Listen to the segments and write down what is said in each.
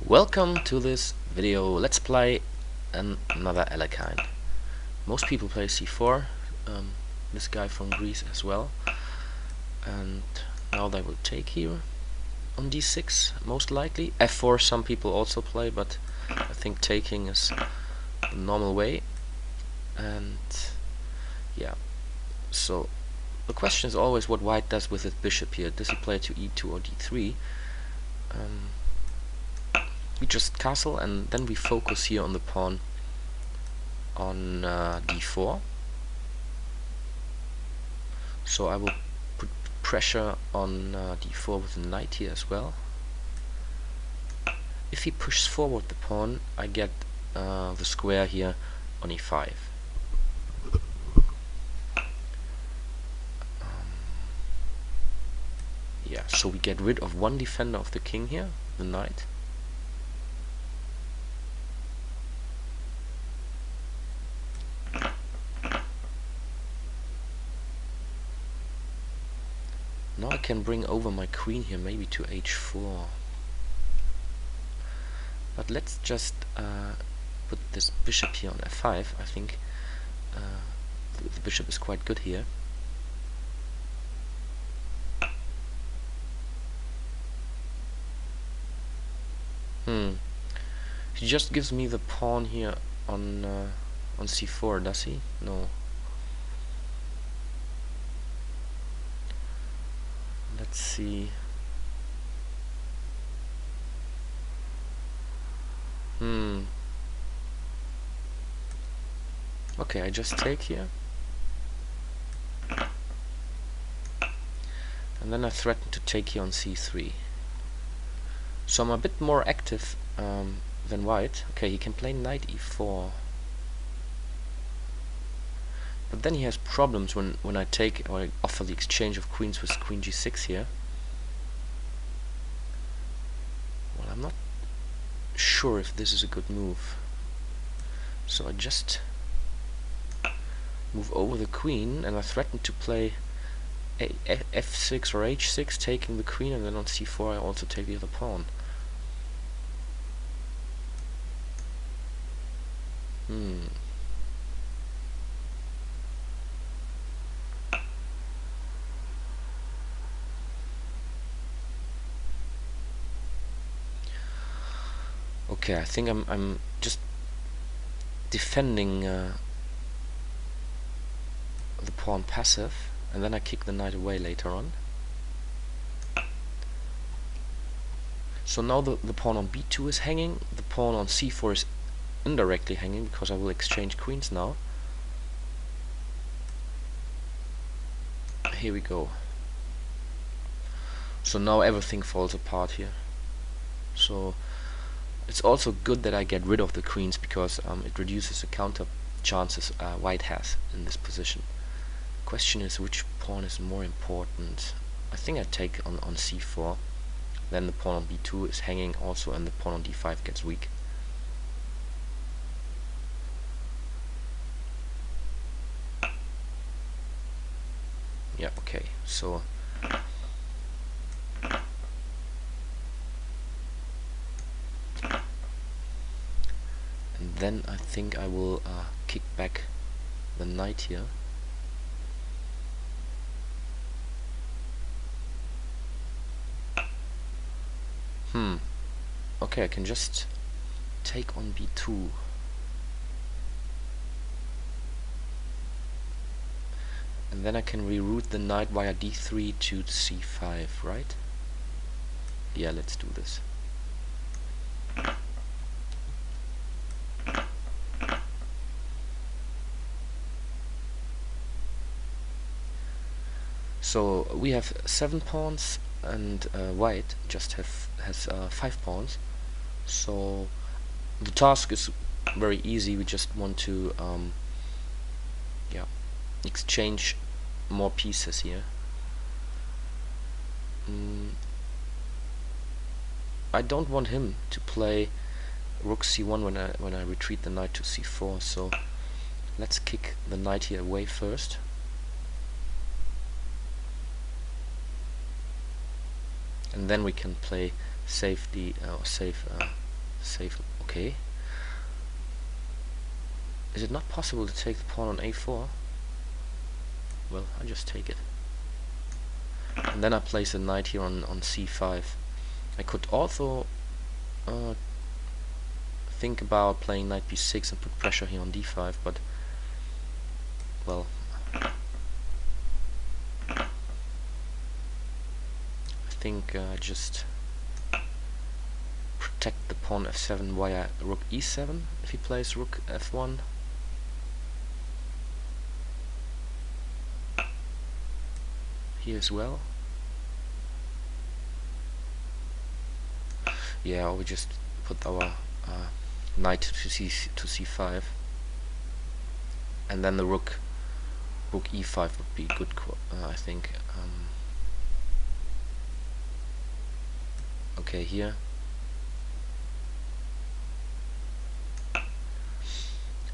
Welcome to this video. Let's play another Alekhine. Most people play c4, this guy from Greece as well, and now they will take here on d6 most likely. f4 some people also play, but I think taking is the normal way. And yeah, so the question is always what white does with his bishop here. Does he play to e2 or d3? We just castle and then we focus here on the pawn on d4. So I will put pressure on d4 with the knight here as well. If he pushes forward the pawn, I get the square here on e5. Yeah, so we get rid of one defender of the king here, the knight. Now I can bring over my queen here, maybe to h4. But let's just put this bishop here on f5. I think the bishop is quite good here. He just gives me the pawn here on c4, does he? No. Let's see. Okay, I just take here. And then I threaten to take here on c3. So I'm a bit more active than white. Okay, he can play knight e4. But then he has problems when I take or I offer the exchange of queens with queen g6 here. Well, I'm not sure if this is a good move. So I just move over the queen and I threaten to play f6 or h6, taking the queen, and then on c4 I also take the other pawn. Okay, I think I'm just defending the pawn passive, and then I kick the knight away later on. So now the pawn on b2 is hanging, the pawn on c4 is indirectly hanging because I will exchange queens now. Here we go. So now everything falls apart here. So it's also good that I get rid of the queens because it reduces the counter chances white has in this position. Question is which pawn is more important. I think I take on c4, then the pawn on b2 is hanging also, and the pawn on d5 gets weak. Yeah, okay, so and then I think I will kick back the knight here. Okay, I can just take on b2. And then I can reroute the knight via d3 to c5, right? Yeah, let's do this. So we have 7 pawns, and white just has 5 pawns. So the task is very easy. We just want to exchange more pieces here. I don't want him to play rook c1 when I retreat the knight to c4. So let's kick the knight here away first. and then we can play save save. Okay. Is it not possible to take the pawn on a4? Well, I just take it. And then I place a knight here on c5. I could also think about playing knight b6 and put pressure here on d5, but well, I think just protect the pawn f7 via rook e7 if he plays rook f1. Here as well. Yeah, or we just put our knight to c5, and then the rook e5 would be good, I think. Okay, here.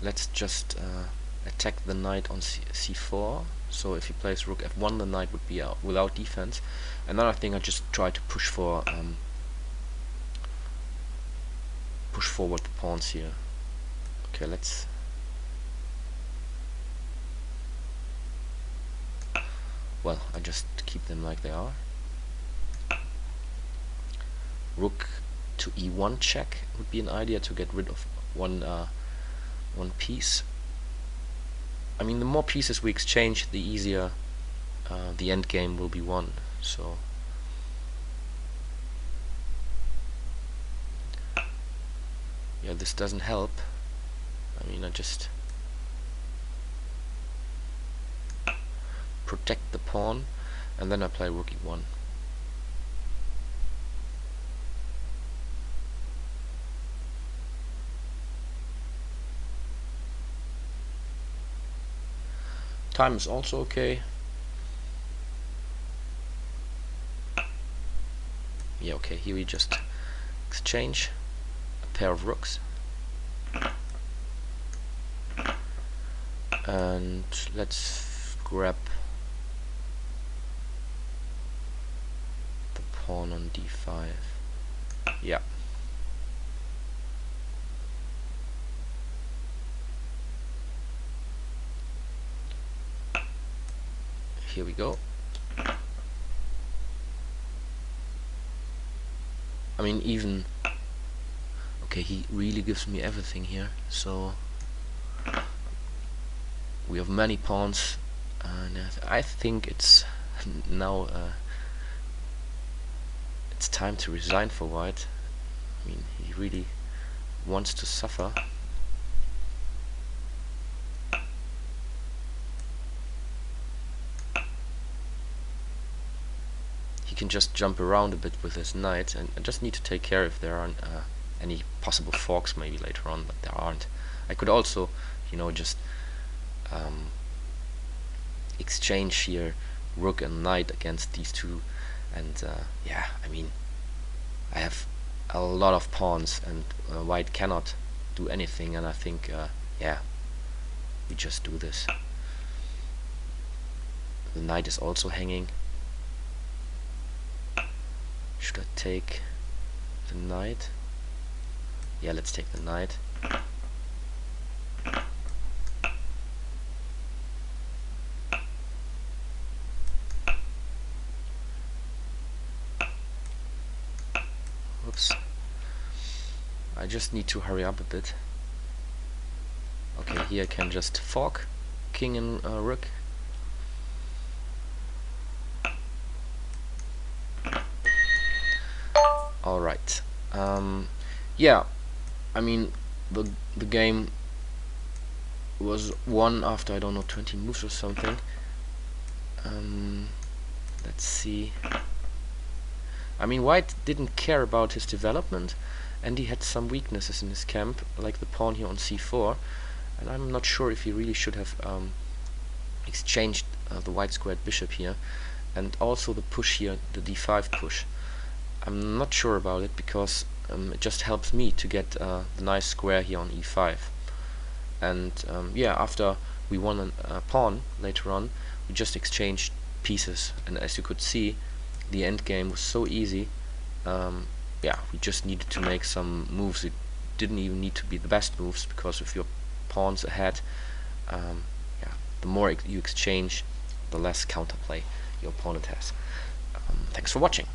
Let's just attack the knight on c4. So if he plays rook f1, the knight would be out without defense. Another thing, I just try to push forward the pawns here. Okay, let's. Well, I just keep them like they are. Rook to e1 check would be an idea to get rid of one piece. I mean, the more pieces we exchange, the easier the end game will be won. So yeah, this doesn't help. I mean, I just protect the pawn, and then I play rook e1. Time is also okay. Yeah, okay, here we just exchange a pair of rooks. And let's grab the pawn on d5. Yeah. Here we go. I mean, even okay, he really gives me everything here, so we have many pawns, and I think it's now it's time to resign for white. I mean, he really wants to suffer. He can just jump around a bit with his knight, and I just need to take care if there aren't any possible forks maybe later on, but there aren't. I could also, you know, just exchange here rook and knight against these two, and yeah, I mean, I have a lot of pawns, and white cannot do anything, and I think yeah, we just do this. The knight is also hanging. Should I take the knight? Yeah, let's take the knight. Whoops. I just need to hurry up a bit. Okay, here I can just fork king and rook. Alright. Yeah, I mean, the game was won after, I don't know, 20 moves or something. Let's see. I mean, white didn't care about his development, and he had some weaknesses in his camp, like the pawn here on c4, and I'm not sure if he really should have exchanged the white squared bishop here, and also the push here, the d5 push. I'm not sure about it, because it just helps me to get the nice square here on e5. And yeah, after we won a pawn later on, we just exchanged pieces, and as you could see, the end game was so easy. yeah, we just needed to make some moves. It didn't even need to be the best moves, because if your pawn's ahead, yeah, the more you exchange, the less counterplay your opponent has. Thanks for watching.